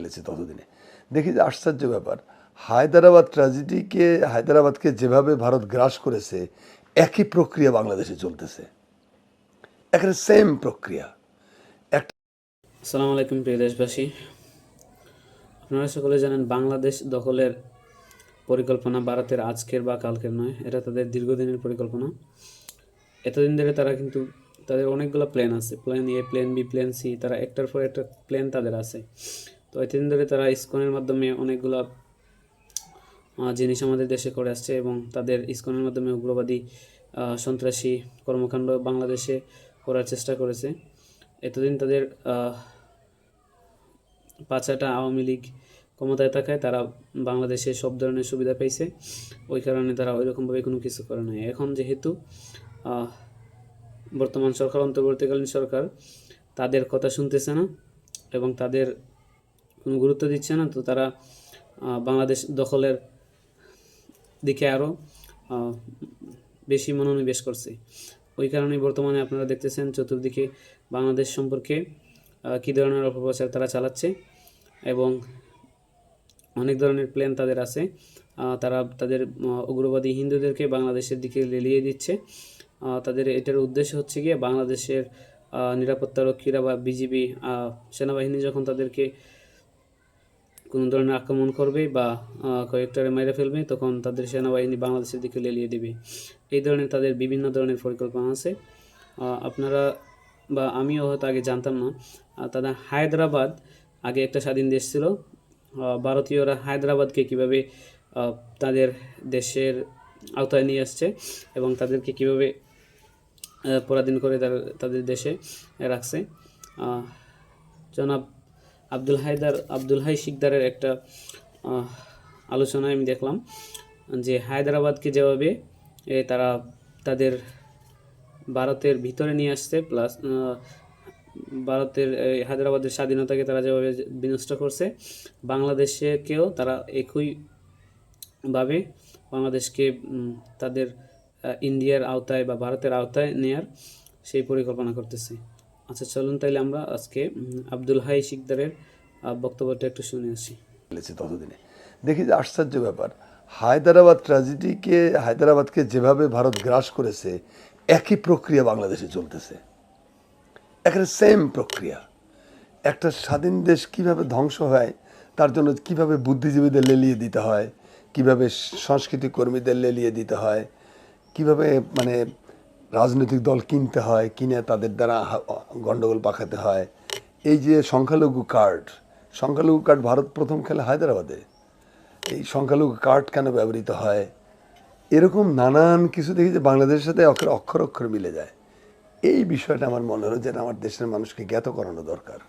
ফেলেছে ততদিনে। দেখি যে আশ্চর্য ব্যাপার, হায়দ্রাবাদকে যেভাবে ভারত গ্রাস করেছে একই প্রক্রিয়া বাংলাদেশে চলতেছে, একেবারে সেম প্রক্রিয়া। আসসালামু আলাইকুম প্রিয় দেশবাসী, আপনারা সকলে জানেন বাংলাদেশ দখলের পরিকল্পনা ভারতের আজকের বা কালকের নয়, এটা তাদের দীর্ঘদিনের পরিকল্পনা। এতদিন ধরে তারা কিন্তু তাদের অনেকগুলো প্ল্যান আছে, plan A, plan B, plan C, তারা একটার পর একটা প্ল্যান তাদের আছে। তো এতদিন ধরে তারা ইসকনের মাধ্যমে অনেকগুলো জিনিস আমাদের দেশে করে আসছে এবং তাদের ইসকনের মাধ্যমে উগ্রবাদী সন্ত্রাসী কর্মকাণ্ড বাংলাদেশে করার চেষ্টা করেছে। এতদিন তাদের পাঁচটা আওয়ামী লীগ ক্ষমতায় থাকায় তারা বাংলাদেশে সব ধরনের সুবিধা পেয়েছে, ওই কারণে তারা ওইরকমভাবে কোনো কিছু করে নাই। এখন যেহেতু বর্তমান সরকার, অন্তর্বর্তীকালীন সরকার তাদের কথা শুনতেছে না এবং তাদের কোনো গুরুত্ব দিচ্ছে না, তো তারা বাংলাদেশ দখলের দিকে আরও বেশি মনোনিবেশ করছে। ওই কারণেই বর্তমানে আপনারা দেখতেছেন চতুর্দিকে বাংলাদেশ সম্পর্কে কী ধরনের অপপ্রচার তারা চালাচ্ছে এবং অনেক ধরনের প্ল্যান তাদের আছে। তারা তাদের উগ্রবাদী হিন্দুদেরকে বাংলাদেশের দিকে লেলিয়ে দিচ্ছে। তাদের এটার উদ্দেশ্য হচ্ছে গিয়ে বাংলাদেশের নিরাপত্তারক্ষীরা বা বিজিবি সেনাবাহিনী যখন তাদেরকে কোনো ধরনের আক্রমণ করবে বা কয়েকটারে মেরে ফেলবে, তখন তাদের সেনাবাহিনী বাংলাদেশের দিকে লেলিয়ে দেবে। এই ধরনের তাদের বিভিন্ন ধরনের পরিকল্পনা আছে। আপনারা বা আমিও হয়তো আগে জানতাম না, তাদের হায়দ্রাবাদ আগে একটা স্বাধীন দেশ ছিল। ভারতীয়রা হায়দ্রাবাদকে কীভাবে তাদের দেশের আওতায় নিয়ে আসছে এবং তাদেরকে কীভাবে পরাধীন করে তাদের দেশে রাখছে। জনাব আব্দুল হাই শিকদারের একটা আলোচনায় আমি দেখলাম যে হায়দ্রাবাদকে যেভাবে তারা তাদের ভারতের ভিতরে নিয়ে আসছে, প্লাস ভারতের হায়দ্রাবাদের স্বাধীনতাকে তারা যেভাবে বিনষ্ট করছে, বাংলাদেশকেও তারা একইভাবে বাংলাদেশকে তাদের ইন্ডিয়ার আওতায় বা ভারতের আওতায় নেয়ার সেই পরিকল্পনা করতেছে। আচ্ছা, চলুন তাইলে আমরা আজকে আব্দুল হাই শিকদারের বক্তব্যটা একটু শুনে আসি। ততদিনে দেখি যে আশ্চর্য ব্যাপার, হায়দ্রাবাদকে যেভাবে ভারত গ্রাস করেছে একই প্রক্রিয়া বাংলাদেশে চলতেছে, একেবারে সেম প্রক্রিয়া। একটা স্বাধীন দেশ কিভাবে ধ্বংস হয়, তার জন্য কিভাবে বুদ্ধিজীবীদের লেলিয়ে দিতে হয়, কিভাবে সংস্কৃতি কর্মীদের লেলিয়ে দিতে হয়, কিভাবে মানে রাজনৈতিক দল কিনতে হয়, কিনে তাদের দ্বারা গণ্ডগোল পাকাতে হয়। এই যে সংখ্যালঘু কার্ড ভারত প্রথম খেলে হায়দ্রাবাদে। এই সংখ্যালঘু কার্ড কেন ব্যবহৃত হয়, এরকম নানান কিছু দেখি যে বাংলাদেশের সাথে অক্ষর অক্ষর মিলে যায়। এই বিষয়টা আমার মনে হলো যে আমার দেশের মানুষকে জ্ঞাত করানো দরকার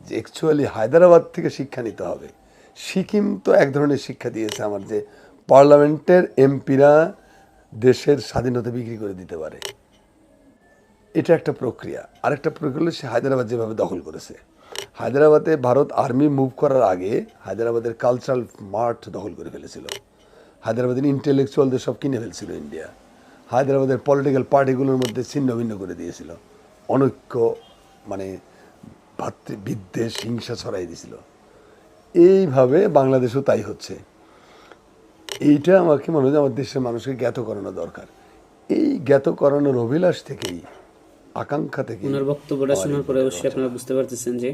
যে অ্যাকচুয়ালি হায়দ্রাবাদ থেকে শিক্ষা নিতে হবে। সিকিম তো এক ধরনের শিক্ষা দিয়েছে আমার, যে পার্লামেন্টের এমপিরা দেশের স্বাধীনতা বিক্রি করে দিতে পারে, এটা একটা প্রক্রিয়া। আরেকটা প্রক্রিয়া হলো সে হায়দ্রাবাদ যেভাবে দখল করেছে। হায়দ্রাবাদে ভারত আর্মি মুভ করার আগে হায়দ্রাবাদের কালচারাল মাঠ দখল করে ফেলেছিল, হায়দ্রাবাদের ইন্টেলেকচুয়ালদের সব কিনে ফেলছিল ইন্ডিয়া, হায়দ্রাবাদের পলিটিক্যাল পার্টিগুলোর মধ্যে ছিন্ন ভিন্ন করে দিয়েছিল, অনৈক্য মানে বিদ্বেষ হিংসা ছড়াই দিয়েছিল। এইভাবে বাংলাদেশও তাই হচ্ছে। এইটা আমাকে মনে হয় আমার দেশের মানুষকে জ্ঞাত করানো দরকার। এই জ্ঞাত করানোর অভিলাষ থেকেই, আকাঙ্ক্ষা থেকে ওনার বক্তব্যটা শোনার পরে অবশ্যই আপনারা বুঝতে পারতেছেন যে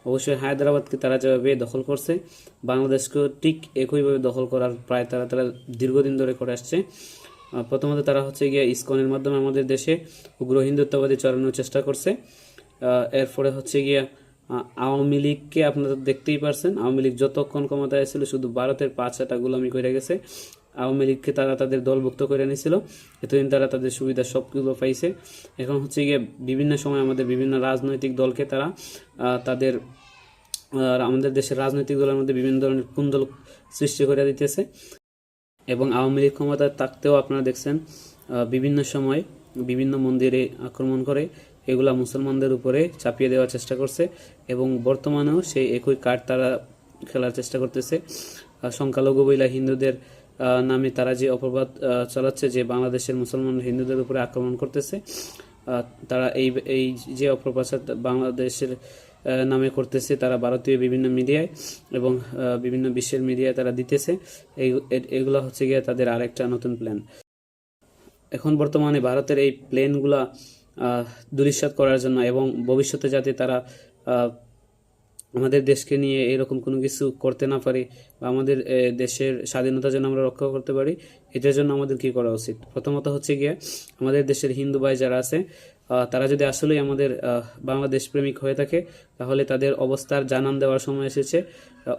অবশ্যই হায়দ্রাবাদকে তারা যেভাবে দখল করছে, বাংলাদেশকেও ঠিক একইভাবে দখল করার প্রায় তারা দীর্ঘদিন ধরে করে আসছে। প্রথমত তারা হচ্ছে গিয়ে ইসকনের মাধ্যমে আমাদের দেশে উগ্র হিন্দুত্ববাদী চড়ানোর চেষ্টা করছে। এরপরে হচ্ছে গিয়া আওয়ামী লীগকে আপনারা দেখতেই পারছেন, আওয়ামী লীগ যতক্ষণ ক্ষমতায় ছিল শুধু ভারতের পাঁচটা গোলামি করে গেছে। আওয়ামী লীগকে তারা তাদের দলভুক্ত করে নিয়েছিল, এতদিন তারা তাদের সুবিধা সবগুলো পাইছে। এখন হচ্ছে গিয়ে বিভিন্ন সময় আমাদের বিভিন্ন রাজনৈতিক দলকে তারা তাদের আমাদের দেশের রাজনৈতিক দলের মধ্যে বিভিন্ন ধরনের কুন্দল সৃষ্টি করে দিতেছে। এবং আওয়ামী লীগ ক্ষমতায় থাকতেও আপনারা দেখছেন বিভিন্ন সময় বিভিন্ন মন্দিরে আক্রমণ করে এগুলা মুসলমানদের উপরে চাপিয়ে দেওয়ার চেষ্টা করছে এবং বর্তমানেও সেই একই কার্ড তারা খেলার চেষ্টা করতেছে। সংখ্যালঘু বইলা হিন্দুদের নামে তারা যে অপবাদ চালাচ্ছে যে বাংলাদেশের মুসলমান হিন্দুদের উপরে আক্রমণ করতেছে, তারা এই যে অপপ্রচার বাংলাদেশের নামে করতেছে তারা ভারতীয় বিভিন্ন মিডিয়ায় এবং বিভিন্ন বিশ্বের মিডিয়ায় তারা দিতেছে। এগুলো হচ্ছে গিয়ে তাদের আরেকটা নতুন প্ল্যান। এখন বর্তমানে ভারতের এই প্লেনগুলা ধূলিসাৎ করার জন্য এবং ভবিষ্যতে যাতে তারা আমাদের দেশকে নিয়ে এরকম কোনো কিছু করতে না পারে বা আমাদের দেশের স্বাধীনতা যেন আমরা রক্ষা করতে পারি, এটার জন্য আমাদের কি করা উচিত? প্রথমত হচ্ছে গিয়ে আমাদের দেশের হিন্দু ভাই যারা আছে তারা যদি আসলেই আমাদের বাংলাদেশ প্রেমিক হয়ে থাকে, তাহলে তাদের অবস্থার জানান দেওয়ার সময় এসেছে।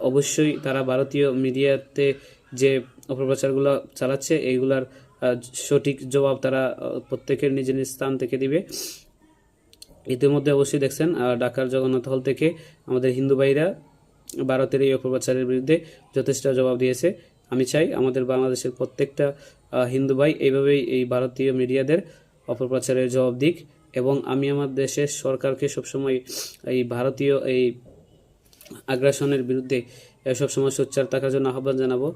অবশ্যই তারা ভারতীয় মিডিয়াতে যে অপপ্রচারগুলো চালাচ্ছে এইগুলার সঠিক জবাব তারা প্রত্যেকের নিজ নিজ স্থান থেকে দিবে। ইতিমধ্যে অবশ্যই দেখছেন ঢাকার জগন্নাথ হল থেকে আমাদের হিন্দু ভাইরা ভারতের এই অপপ্রচারের বিরুদ্ধে যথেষ্ট জবাব দিয়েছে। আমি চাই আমাদের বাংলাদেশের প্রত্যেকটা হিন্দু ভাই এইভাবেই এই ভারতীয় মিডিয়াদের অপপ্রচারের জবাব দিক, এবং আমি আমার দেশের সরকারকে সবসময় এই ভারতীয় এই আগ্রাসনের বিরুদ্ধে সবসময় সোচ্চার থাকার জন্য আহ্বান জানাবো।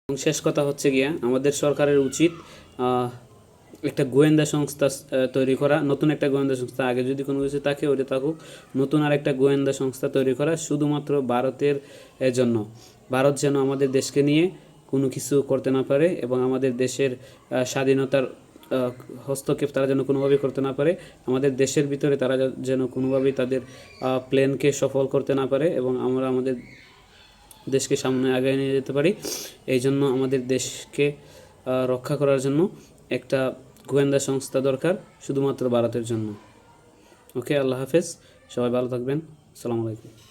এবং শেষ কথা হচ্ছে গিয়া আমাদের সরকারের উচিত একটা গোয়েন্দা সংস্থা তৈরি করা, নতুন একটা গোয়েন্দা সংস্থা। আগে যদি কোনো কিছু থাকে ওটা থাকুক, নতুন আর একটা গোয়েন্দা সংস্থা তৈরি করা শুধুমাত্র ভারতের জন্য। ভারত যেন আমাদের দেশকে নিয়ে কোনো কিছু করতে না পারে এবং আমাদের দেশের স্বাধীনতার হস্তক্ষেপ তারা যেন কোনোভাবেই করতে না পারে। আমাদের দেশের ভিতরে তারা যেন কোনোভাবেই তাদের প্ল্যানকে সফল করতে না পারে এবং আমরা আমাদের দেশকে সামনে আগায় নিয়ে যেতে পারি। এই জন্য আমাদের দেশকে রক্ষা করার জন্য একটা গোয়েন্দা সংস্থা দরকার, শুধুমাত্র ভারতের জন্য। ওকে, আল্লাহ হাফেজ, সবাই ভালো থাকবেন, আসসালামু আলাইকুম।